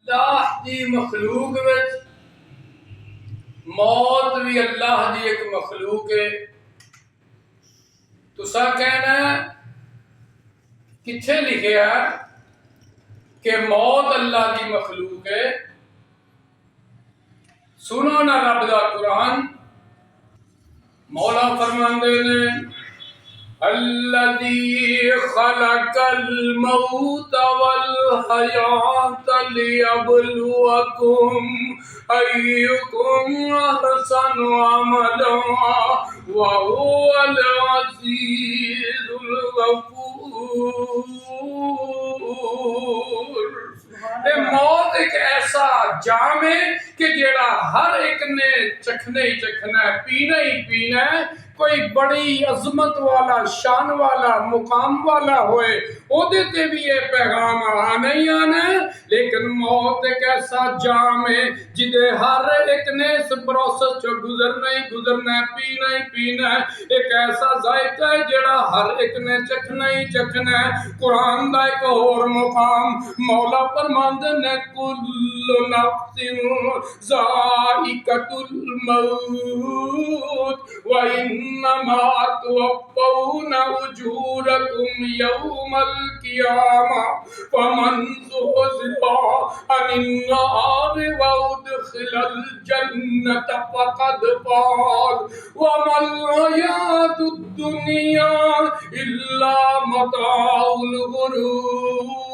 اللہ دی مخلوق وچ موت بھی اللہ دی ایک مخلوق ہے. تسا کہنا کتھے لکھیا کہ موت اللہ دی مخلوق ہے؟ سنو نا رب دا قرآن. مولا فرماندے نے الذی خلق الموت والحیات لیبلوکم ایکم احسن عملا وهو العزیز الغفور. موت ایک ایسا جام ہے کہ جیڑا ہر ایک نے چکھنا ہی چکھنا ہے، پینا ہی پینا ہے. کوئی بڑی عظمت والا، شان والا، مقام والا ہوئے او دیتے بھی یہ پیغام آنا ہی آنا ہے. لیکن موت ایک ایسا جام ہے جدے ہر ایک نے اس پروسس جو گزرنا ہی گزرنا ہے، پینا ہی پینا ہے. ایک ایسا ذائقہ ہے جڑا ہر ایک نے چکھنا ہی چکھنا ہے. قرآن دا ایک اور مقام مولا فرماندے نے کل نفس ذائقۃ الموت وَإِنَّمَا تُوَفَّوْنَ أُجُورَكُمْ يَوْمَ الْقِيَامَةِ فَمَنْ زُحْزِحَ عَنِ النَّارِ وَأُدْخِلَ الْجَنَّةَ فَقَدْ فَازَ وَمَا الْحَيَاةُ الدُّنْيَا إِلَّا مَتَاعُ الْغُرُورِ.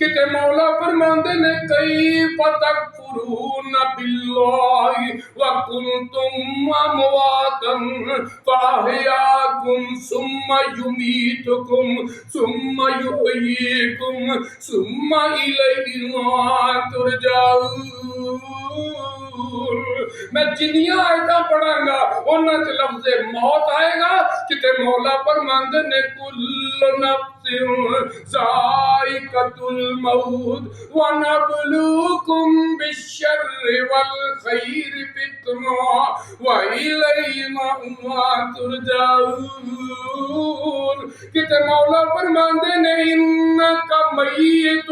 کہ مولا فرماندے نے کیف تکفرون باللہ وکنتم امواتا فاحیاکم ثم یمیتکم ثم یحییکم ثم الیہ ترجعون. میں جنیاں آیتاں پڑھاں گا انہاں چ لفظ موت آئے گا. کہ مولا فرماندے نے کل نفس ذائقۃ الموت وَنَبْلُوكُمْ بِالشَّرِّ وَالْخَيْرِ فِتْنَةً وَإِلَيْنَا تُرْجَعُونَ. کہ مولا فرماندے نے اِنَّكَ مَيِّتٌ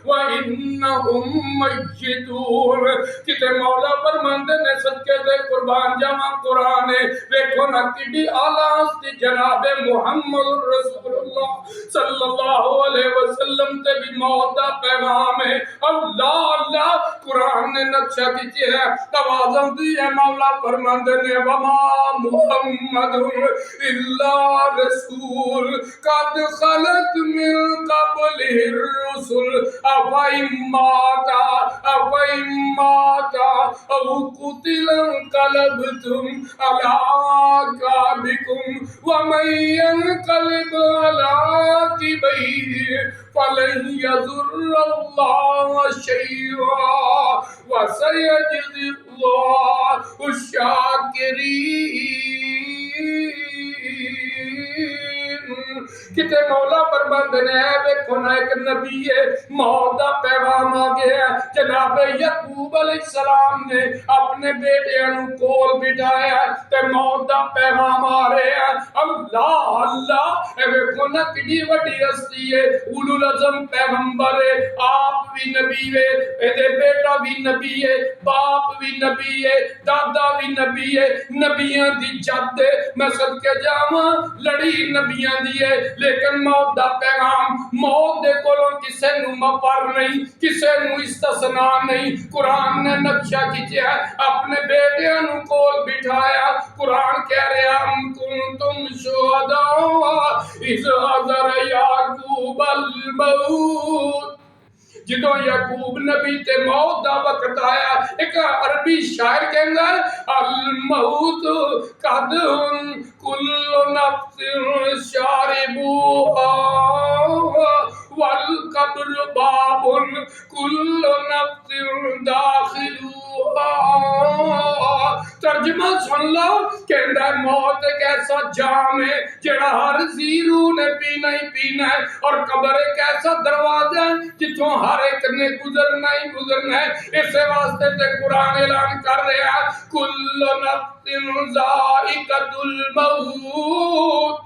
وَإِنَّهُمْ مَيِّتُونَ. کہ مولا فرماندے نے صدقے دے قربان جاواں قرآن ہے. دیکھو نا کڈی اعلیٰ ہستی جناب محمد رسول اللہ صلی اللہ علیہ وسلم تے بھی موت دا پیغام ہے. اللہ اللہ قرآن نے نقشہ کیتے ہے، توازن دی ہے. مولا فرماندے نے وما محمد الا رسول قد خلت من قبلہ الرسل افئن مات او قتل انقلبتم علی اعقابکم ومن ينقلب على عقبيه فلن يضر الله شيئا وسيجزي الله الشاكرين. کتے مولا فرماندے نے ویکھو نا ایک نبی ہے، موت دا پیغام آ گیا ہے. جناب یعقوب علیہ السلام نے اپنے بیٹیاں نوں کول بٹھایا تے موت دا پیغام آ رہا ہے. اللہ اللہ اے ویکھو نا کڈی وڈی ہستی ہے، اولو العزم پیغمبر ہے، آپ بھی نبی ہے، اے بیٹا بھی نبی ہے، باپ بھی نبی ہے، دادا بھی نبی ہے، نبیاں دی جد ہے. میں صدقے جاواں لڑی نبیاں دی ہے، لیکن موت دا پیغام موت دے کولوں کسے نوں مفر نہیں، کسے نوں استثناء نہیں. قرآن نے نقشہ کیتے ہے، اپنے بیٹیاں نوں کول بٹھایا. قرآن کہہ رہا ہم کنتم شہداء اذ حضر یعقوب الموت. جدوں یعقوب نبی تے موت دا وقت آیا، ایک عربی شاعر کہندا ہے الموت قد کل نفس شاربوها والقبر باب کل نفس داخلوها. ترجمہ سن لو، کہندا ہے موت ایک ایسا جام ہے جڑا ہر زیرو نے پینا ہی پینا ہے، اور قبر ایک ایسا دروازہ ہے جتوں ہر ایک نے گزرنا ہی گزرنا ہے. اس واسطے تے قرآن اعلان کر رہا ہے کل نفس ذائقۃ الموت.